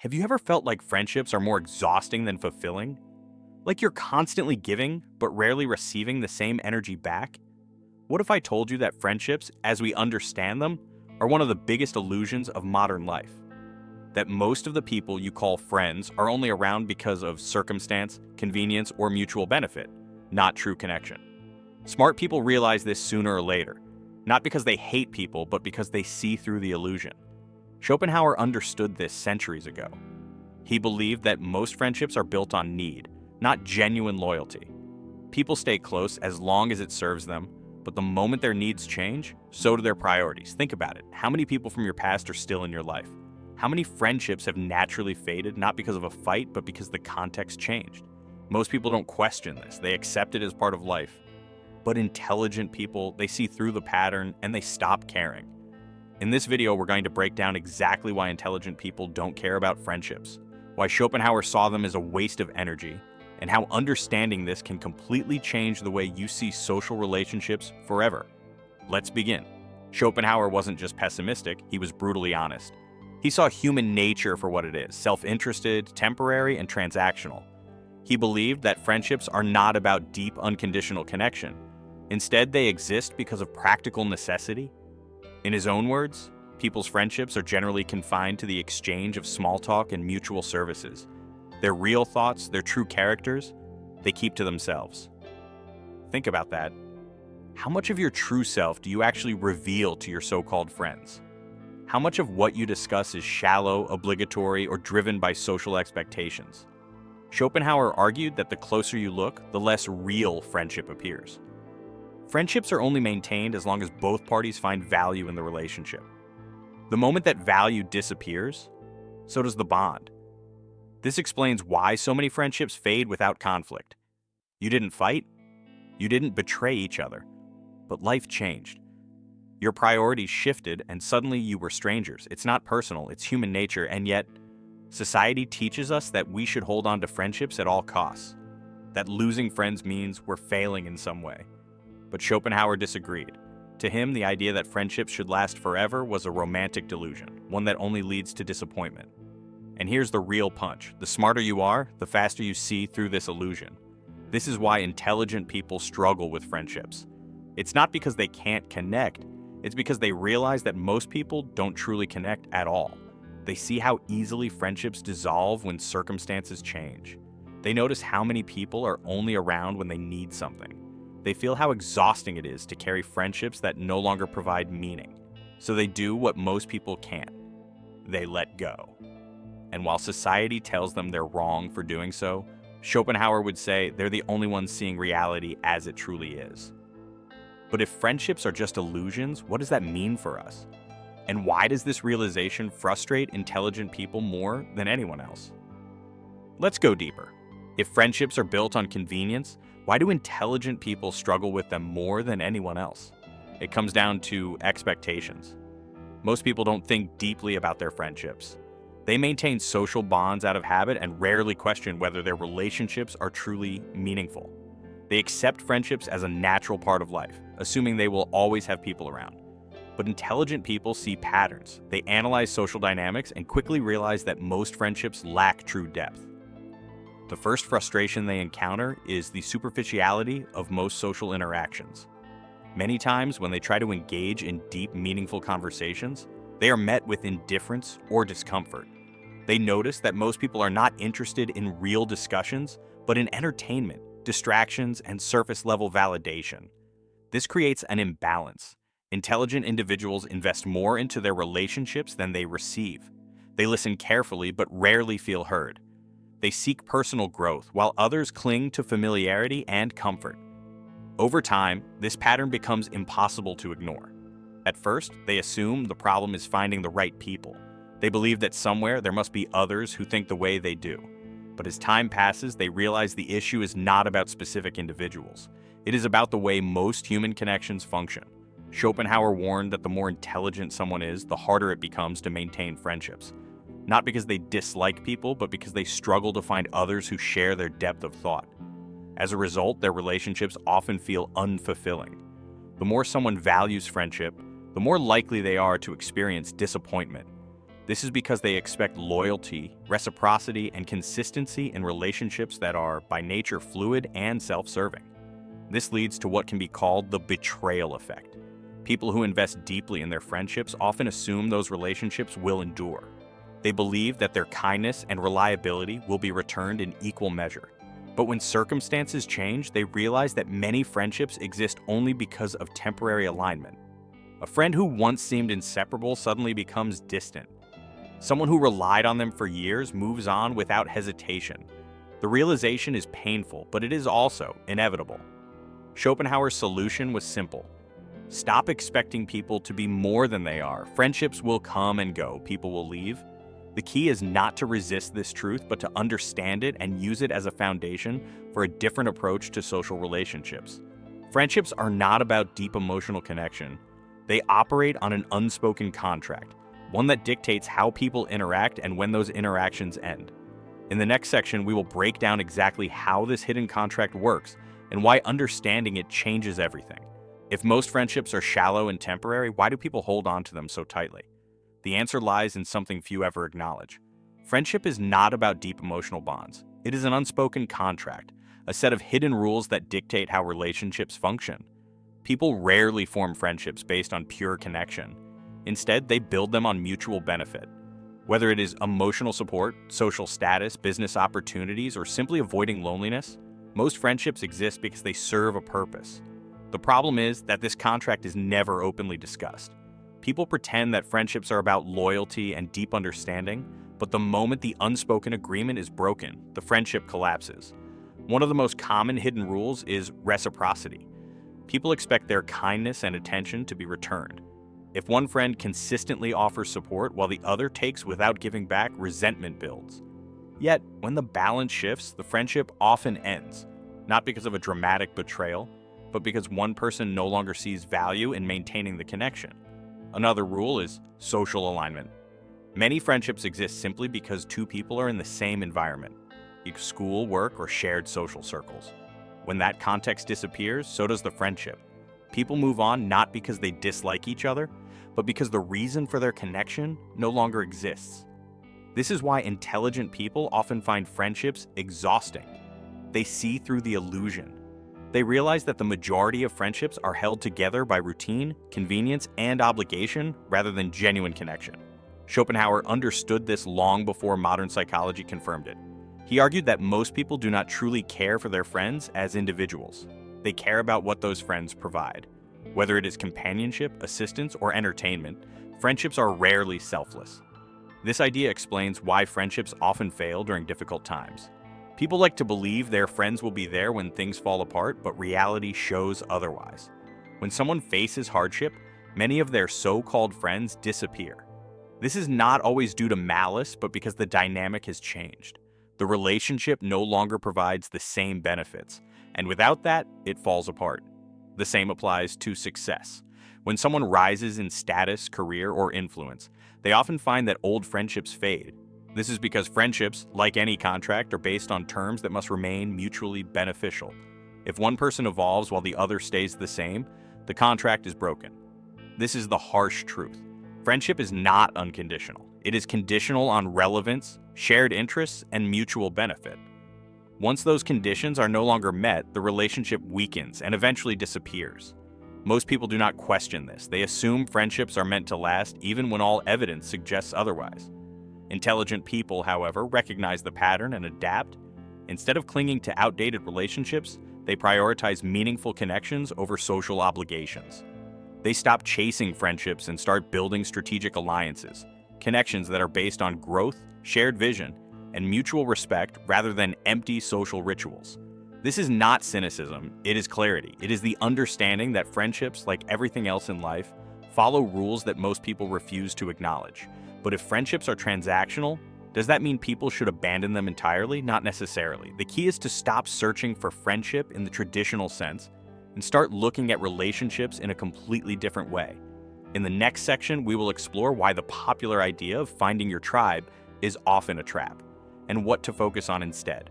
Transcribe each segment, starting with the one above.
Have you ever felt like friendships are more exhausting than fulfilling? Like you're constantly giving, but rarely receiving the same energy back? What if I told you that friendships, as we understand them, are one of the biggest illusions of modern life? That most of the people you call friends are only around because of circumstance, convenience, or mutual benefit, not true connection. Smart people realize this sooner or later, not because they hate people, but because they see through the illusion. Schopenhauer understood this centuries ago. He believed that most friendships are built on need, not genuine loyalty. People stay close as long as it serves them, but the moment their needs change, so do their priorities. Think about it. How many people from your past are still in your life? How many friendships have naturally faded, not because of a fight, but because the context changed? Most people don't question this. They accept it as part of life. But intelligent people, they see through the pattern and they stop caring. In this video, we're going to break down exactly why intelligent people don't care about friendships, why Schopenhauer saw them as a waste of energy, and how understanding this can completely change the way you see social relationships forever. Let's begin. Schopenhauer wasn't just pessimistic, he was brutally honest. He saw human nature for what it is, self-interested, temporary, and transactional. He believed that friendships are not about deep, unconditional connection. Instead, they exist because of practical necessity. In his own words, people's friendships are generally confined to the exchange of small talk and mutual services. Their real thoughts, their true characters, they keep to themselves. Think about that. How much of your true self do you actually reveal to your so-called friends? How much of what you discuss is shallow, obligatory, or driven by social expectations? Schopenhauer argued that the closer you look, the less real friendship appears. Friendships are only maintained as long as both parties find value in the relationship. The moment that value disappears, so does the bond. This explains why so many friendships fade without conflict. You didn't fight, you didn't betray each other, but life changed. Your priorities shifted and suddenly you were strangers. It's not personal, it's human nature, and yet society teaches us that we should hold on to friendships at all costs, that losing friends means we're failing in some way. But Schopenhauer disagreed. To him, the idea that friendships should last forever was a romantic delusion, one that only leads to disappointment. And here's the real punch. The smarter you are, the faster you see through this illusion. This is why intelligent people struggle with friendships. It's not because they can't connect, it's because they realize that most people don't truly connect at all. They see how easily friendships dissolve when circumstances change. They notice how many people are only around when they need something. They feel how exhausting it is to carry friendships that no longer provide meaning. So they do what most people can't. They let go. And while society tells them they're wrong for doing so, Schopenhauer would say they're the only ones seeing reality as it truly is. But if friendships are just illusions, what does that mean for us? And why does this realization frustrate intelligent people more than anyone else? Let's go deeper. If friendships are built on convenience, why do intelligent people struggle with them more than anyone else? It comes down to expectations. Most people don't think deeply about their friendships. They maintain social bonds out of habit and rarely question whether their relationships are truly meaningful. They accept friendships as a natural part of life, assuming they will always have people around. But intelligent people see patterns. They analyze social dynamics and quickly realize that most friendships lack true depth. The first frustration they encounter is the superficiality of most social interactions. Many times when they try to engage in deep, meaningful conversations, they are met with indifference or discomfort. They notice that most people are not interested in real discussions, but in entertainment, distractions, and surface-level validation. This creates an imbalance. Intelligent individuals invest more into their relationships than they receive. They listen carefully but rarely feel heard. They seek personal growth, while others cling to familiarity and comfort. Over time, this pattern becomes impossible to ignore. At first, they assume the problem is finding the right people. They believe that somewhere there must be others who think the way they do. But as time passes, they realize the issue is not about specific individuals. It is about the way most human connections function. Schopenhauer warned that the more intelligent someone is, the harder it becomes to maintain friendships. Not because they dislike people, but because they struggle to find others who share their depth of thought. As a result, their relationships often feel unfulfilling. The more someone values friendship, the more likely they are to experience disappointment. This is because they expect loyalty, reciprocity, and consistency in relationships that are, by nature, fluid and self-serving. This leads to what can be called the betrayal effect. People who invest deeply in their friendships often assume those relationships will endure. They believe that their kindness and reliability will be returned in equal measure. But when circumstances change, they realize that many friendships exist only because of temporary alignment. A friend who once seemed inseparable suddenly becomes distant. Someone who relied on them for years moves on without hesitation. The realization is painful, but it is also inevitable. Schopenhauer's solution was simple. Stop expecting people to be more than they are. Friendships will come and go. People will leave. The key is not to resist this truth, but to understand it and use it as a foundation for a different approach to social relationships. Friendships are not about deep emotional connection. They operate on an unspoken contract, one that dictates how people interact and when those interactions end. In the next section, we will break down exactly how this hidden contract works and why understanding it changes everything. If most friendships are shallow and temporary, why do people hold on to them so tightly? The answer lies in something few ever acknowledge. Friendship is not about deep emotional bonds. It is an unspoken contract, a set of hidden rules that dictate how relationships function. People rarely form friendships based on pure connection. Instead, they build them on mutual benefit. Whether it is emotional support, social status, business opportunities, or simply avoiding loneliness, most friendships exist because they serve a purpose. The problem is that this contract is never openly discussed. People pretend that friendships are about loyalty and deep understanding, but the moment the unspoken agreement is broken, the friendship collapses. One of the most common hidden rules is reciprocity. People expect their kindness and attention to be returned. If one friend consistently offers support while the other takes without giving back, resentment builds. Yet, when the balance shifts, the friendship often ends, not because of a dramatic betrayal, but because one person no longer sees value in maintaining the connection. Another rule is social alignment. Many friendships exist simply because two people are in the same environment, school, work, or shared social circles. When that context disappears, so does the friendship. People move on not because they dislike each other, but because the reason for their connection no longer exists. This is why intelligent people often find friendships exhausting. They see through the illusion. They realize that the majority of friendships are held together by routine, convenience, and obligation rather than genuine connection. Schopenhauer understood this long before modern psychology confirmed it. He argued that most people do not truly care for their friends as individuals. They care about what those friends provide. Whether it is companionship, assistance, or entertainment, friendships are rarely selfless. This idea explains why friendships often fail during difficult times. People like to believe their friends will be there when things fall apart, but reality shows otherwise. When someone faces hardship, many of their so-called friends disappear. This is not always due to malice, but because the dynamic has changed. The relationship no longer provides the same benefits, and without that, it falls apart. The same applies to success. When someone rises in status, career, or influence, they often find that old friendships fade. This is because friendships, like any contract, are based on terms that must remain mutually beneficial. If one person evolves while the other stays the same, the contract is broken. This is the harsh truth. Friendship is not unconditional. It is conditional on relevance, shared interests, and mutual benefit. Once those conditions are no longer met, the relationship weakens and eventually disappears. Most people do not question this. They assume friendships are meant to last even when all evidence suggests otherwise. Intelligent people, however, recognize the pattern and adapt. Instead of clinging to outdated relationships, they prioritize meaningful connections over social obligations. They stop chasing friendships and start building strategic alliances, connections that are based on growth, shared vision, and mutual respect rather than empty social rituals. This is not cynicism, it is clarity. It is the understanding that friendships, like everything else in life, follow rules that most people refuse to acknowledge. But if friendships are transactional, does that mean people should abandon them entirely? Not necessarily. The key is to stop searching for friendship in the traditional sense and start looking at relationships in a completely different way. In the next section, we will explore why the popular idea of finding your tribe is often a trap, and what to focus on instead.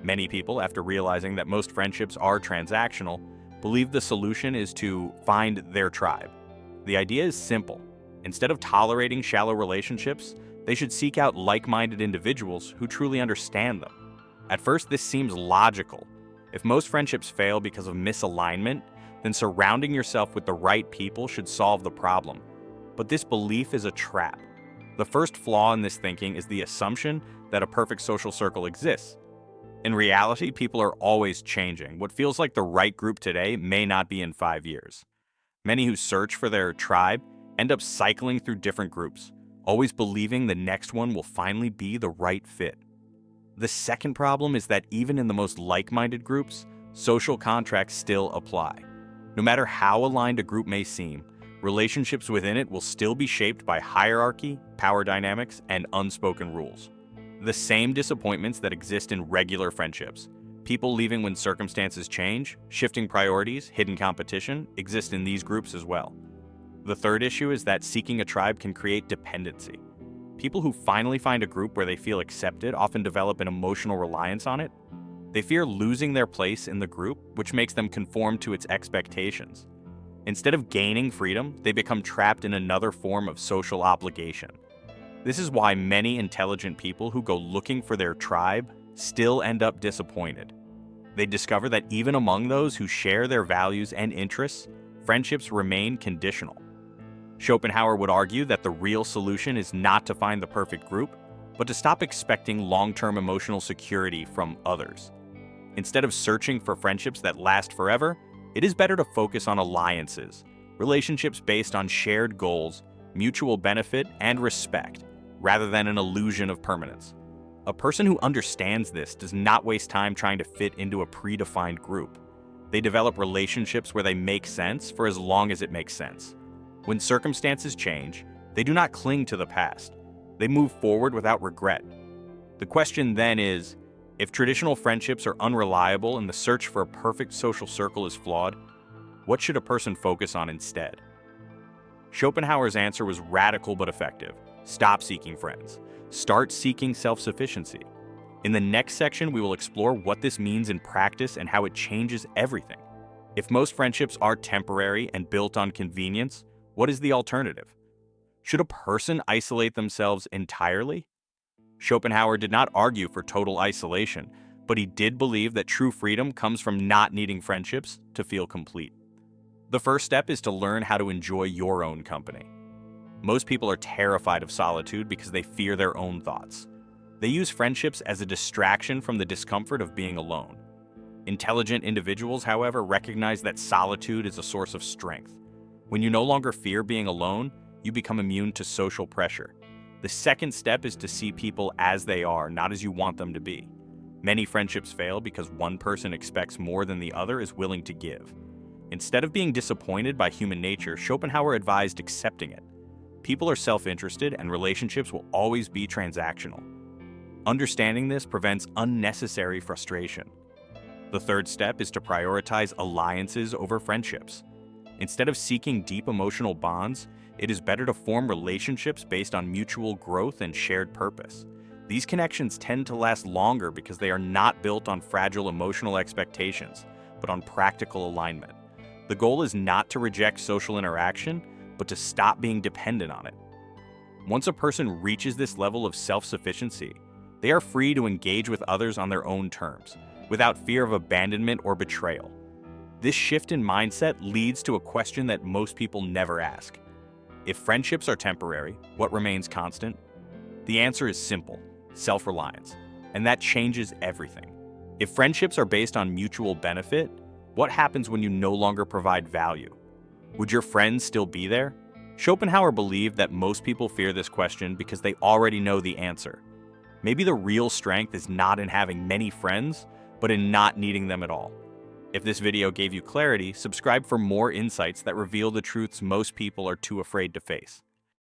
Many people, after realizing that most friendships are transactional, believe the solution is to find their tribe. The idea is simple. Instead of tolerating shallow relationships, They should seek out like-minded individuals who truly understand them. At first, this seems logical. If most friendships fail because of misalignment, then surrounding yourself with the right people should solve the problem. But this belief is a trap. The first flaw in this thinking is the assumption that a perfect social circle exists. In reality, people are always changing. What feels like the right group today may not be in 5 years. Many who search for their tribe end up cycling through different groups, always believing the next one will finally be the right fit. The second problem is that even in the most like-minded groups, social contracts still apply. No matter how aligned a group may seem, relationships within it will still be shaped by hierarchy, power dynamics, and unspoken rules. The same disappointments that exist in regular friendships, people leaving when circumstances change, shifting priorities, hidden competition, exist in these groups as well. The third issue is that seeking a tribe can create dependency. People who finally find a group where they feel accepted often develop an emotional reliance on it. They fear losing their place in the group, which makes them conform to its expectations. Instead of gaining freedom, they become trapped in another form of social obligation. This is why many intelligent people who go looking for their tribe still end up disappointed. They discover that even among those who share their values and interests, friendships remain conditional. Schopenhauer would argue that the real solution is not to find the perfect group, but to stop expecting long-term emotional security from others. Instead of searching for friendships that last forever, it is better to focus on alliances, relationships based on shared goals, mutual benefit, and respect, rather than an illusion of permanence. A person who understands this does not waste time trying to fit into a predefined group. They develop relationships where they make sense for as long as it makes sense. When circumstances change, they do not cling to the past. They move forward without regret. The question then is, if traditional friendships are unreliable and the search for a perfect social circle is flawed, what should a person focus on instead? Schopenhauer's answer was radical but effective. Stop seeking friends. Start seeking self-sufficiency. In the next section, we will explore what this means in practice and how it changes everything. If most friendships are temporary and built on convenience, what is the alternative? Should a person isolate themselves entirely? Schopenhauer did not argue for total isolation, but he did believe that true freedom comes from not needing friendships to feel complete. The first step is to learn how to enjoy your own company. Most people are terrified of solitude because they fear their own thoughts. They use friendships as a distraction from the discomfort of being alone. Intelligent individuals, however, recognize that solitude is a source of strength. When you no longer fear being alone, you become immune to social pressure. The second step is to see people as they are, not as you want them to be. Many friendships fail because one person expects more than the other is willing to give. Instead of being disappointed by human nature, Schopenhauer advised accepting it. People are self-interested and relationships will always be transactional. Understanding this prevents unnecessary frustration. The third step is to prioritize alliances over friendships. Instead of seeking deep emotional bonds, it is better to form relationships based on mutual growth and shared purpose. These connections tend to last longer because they are not built on fragile emotional expectations, but on practical alignment. The goal is not to reject social interaction, but to stop being dependent on it. Once a person reaches this level of self-sufficiency, they are free to engage with others on their own terms, without fear of abandonment or betrayal. This shift in mindset leads to a question that most people never ask. If friendships are temporary, what remains constant? The answer is simple: self-reliance, and that changes everything. If friendships are based on mutual benefit, what happens when you no longer provide value? Would your friends still be there? Schopenhauer believed that most people fear this question because they already know the answer. Maybe the real strength is not in having many friends, but in not needing them at all. If this video gave you clarity, subscribe for more insights that reveal the truths most people are too afraid to face.